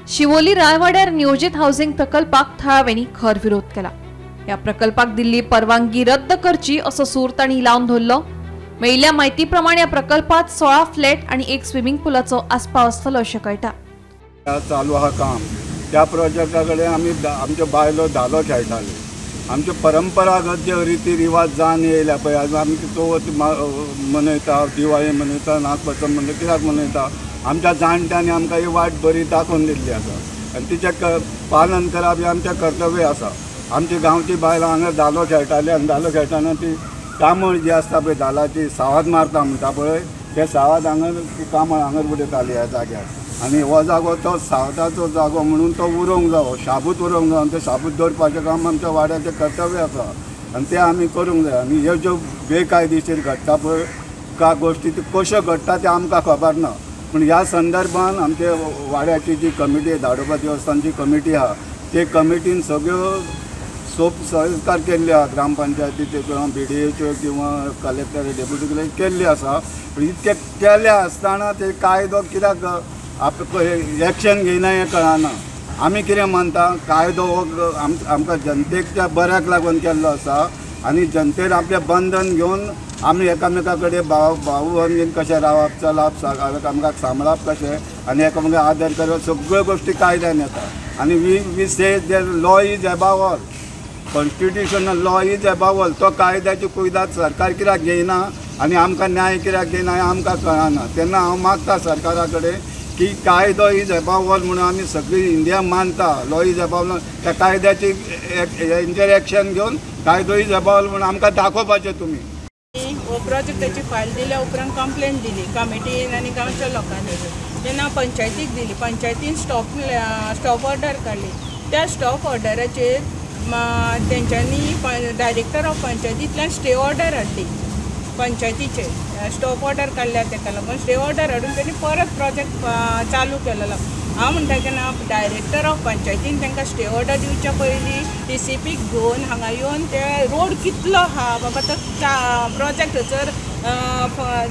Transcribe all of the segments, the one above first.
शिवोली रायवाड्यार नियोजित हाऊसिंग प्रकल्पाक थळाव्यांनी खर विरोध केला। या प्रकल्पाक दिल्ली परवानगी रद्द करची असो सूर तांणी लावन धरलो। मेळिल्ल्या म्हायती प्रमाण या प्रकल्पात 16 फ्लॅट आणि एक स्विमिंग पूलाचो आस्पाव आसतलो अशें कळटा। चालू हा काम त्या प्रोजेक्टा कडेन आमी आमच्यो बायलो धालो खेळटाले। आमचे परंपरागत जे रिती रिवाज जावन येयल्या पळय, आमी चवथ मनयता, दिवाळी मनयता, नागपंचम मनयता, कित्याक मनयता? आमच्या जाणट्यांनी आमकां ही वाट बरी दाखोवन दिल्ली आसा आनी तिचें पालन करप हें आमचें कर्तव्य आसा। आमची गांवची बायलां हांगा धालो खेळटाली आनी धालो खेळटाना ती कांबळ जी आसता पळय धालाची सावाद मारता म्हणटा पळय, ते सावाद हांगा कांबळ हांगर उडयताली ह्या जाग्यार। आनी हो जागो तो सावदाचो जागो म्हणून तो उरोवंक जावो, शाबूत उरोवंक जावो। ते शाबूत दवरपाचें काम आमच्या वाड्याचें कर्तव्य आसा आनी तें आमी करूंक जाय। आनी ह्यो ज्यो बेकायदेशीर घडटा पळय गोश्टी त्यो कश्यो घडटा तें आमकां खबर ना, पूण ह्या संदर्भान आमचे वाड्याची जी कमिटी धाडोबा देवस्थानची कमिटी आहा, ते कमिटीन सगळ्यो संस्कार केल्ले आहा, ग्रामपंचायतीचे किंवा BDAच्यो किंवा कलेक्टर डेप्युटी कलेक्टर केल्ले आसा। पूण इतके केले आसतना ते कायदो कित्याक एक्शन घेयना हें कळना। आमी कितें म्हणटा, कायदो हो आमकां जनतेच्या बऱ्याक लागून केल्लो आसा आनी जनतेन आपलें बंधन घेवन आमी एकामेका कडेन भाऊ बंदीन कशें रावप, चलप, एकामेकाक सांबाळप कशें आनी एकामेकाक आदर करप, सगळ्यो गोश्टी कायद्यान येता। आनी वी से जे law is एबाव all, constitutional law is एबाव all. तो कायद्याची कुयदाद सरकार कित्याक घेयना आनी आमकां न्याय कित्याक घेयना हें आमकां कळना। तेन्ना हांव मागता सरकारा कडेन की कायदो इज एबाव ऑल म्हणून आमी सगळी इंडिया मानता, लॉ इज एबाव ऑल, त्या कायद्याची हेंचेर एक्शन घेवन कायदो इज एबाव ऑल म्हणून आमकां दाखोवपाचें तुमी। हो प्रोजेक्टाची फायल दिल्या उपरांत कंप्लेंट दिली कमिटीन आनी गांवच्या लोकांनी। जेन्ना पंचायतीक दिली, पंचायतीन स्टॉप ऑर्डर काडली। त्या स्टॉप ऑर्डराचेर तेंच्यांनी डायरेक्टर ऑफ पंचायतींतल्यान स्टे ऑर्डर हाडली पंचायतीचेर। स्टॉप ऑर्डर काडल्या ताका लागून स्टे ऑर्डर हाडून त्यांनी परत प्रोजेक्ट चालू केलेलो। हांव म्हणटा की ना, डायरेक्टर ऑफ पंचायतीन तांकां स्टे ऑर्डर दिवच्या पयलीं TCPक घेवन हांगा येवन ते रोड कितलो आहा बाबा तो प्रोजेक्ट जर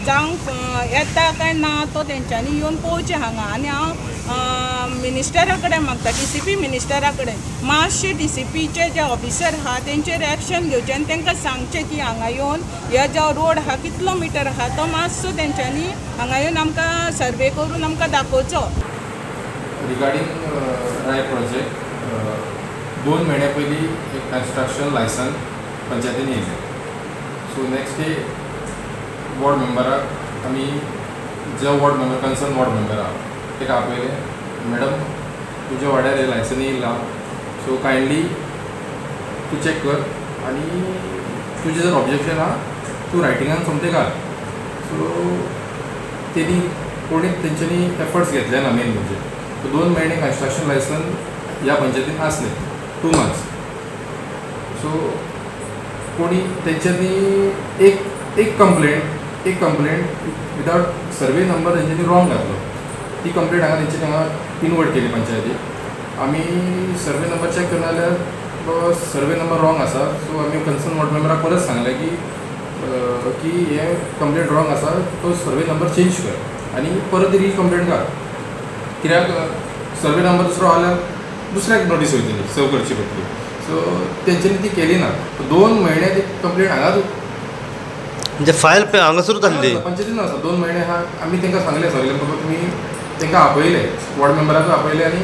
जावंक येता काय ना तो तेंच्यांनी येवन पळोवचें हांगा। आनी हांव मिनिस्टरा कडेन मागता, TCP मिनिस्टरा कडेन मातशे TCPचे जे ऑफिसर आहा तेंचेर एक्शन घेवचें आनी तांकां सांगचें की हांगा येवन हे जो रोड आहा कितलो मिटर आहा तो मातसो तेंच्यांनी हांगा येवन आमकां सर्वे करून आमकां दाखोवचो। रिगार्डिंग राय प्रोजेक्ट 2 महिन्या पयलीं एक कन्स्ट्रक्शन लायसन पंचायतीन येयलें। सो नेक्स्ट डे वॉर्ड मेंबराक आमी जो ward member concern ward member आहा ताका आपयलें, मॅडम तुज्या वाड्यार हे लायसन येयला, सो कायंडली तूं चॅक कर आनी तुजें जर ऑब्जेक्शन आहा तूं रायटिंगान सोमतें घाल। सो तेणी कोणी तेंच्यांनी एफर्ट्स घेतले ना मेन म्हणजे। 2 महिने कन्स्ट्रक्शन लायसन ह्या पंचायतीन आसलें 2 months। सो कोणी तेंच्यांनी एक कंप्लेंट विदाउट सर्वे नंबर तेंच्यांनी रॉंग घातलो। ती कंप्लेंट हांगा तेंच्यांनी हांगा इनवर्ट केली पंचायतीक। आमी सर्वे नंबर चॅक करना जाल्यार सर्वे नंबर रॉंग आसा। सो आमी कन्सर्न वॉर्ड मेंबराक परत सांगलें की हे कंप्लेंट रॉंग आसा, तो सर्वे नंबर चेंज कर आनी परत री कंप्लेंट घाल, कित्याक सर्वे नंबर दुसरो आल्यार दुसऱ्याक नोटीस वयतली, सर्व करची पडटली। सो तेंच्यांनी ती केली ना। 2 महिने ती कंप्लेंट हांगाच म्हणजे फायल हांगासरूच आसली पंचायतीन आसा। 2 महिने आमी तांकां सांगलें बाबा तुमी तांकां आपयले, वॉर्ड मेंबराक आपयले आनी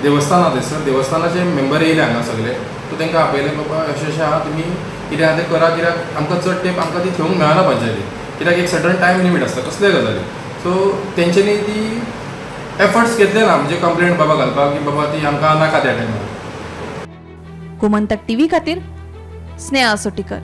देवस्थान आहा थंयसर देवस्थानाचे मेंबर येयले हांगा सगळे। सो तांकां आपयलें बाबा अशें आहा तुमी कितें आहा तें करा, कित्याक आमकां चड तेंप आमकां ती थेवंक मेळना पंचायतीक, कित्याक एक सर्टन टायम लिमीट आसता कसले गजाली। सो तेंच्यांनी ती एफर्ट्स घेतले ना म्हणजे कंप्लेंट बाबा घालपाक की बाबा ती आमकां नाका त्या टायमार। गोमंतक TV खातीर स्नेहा सोटीकर।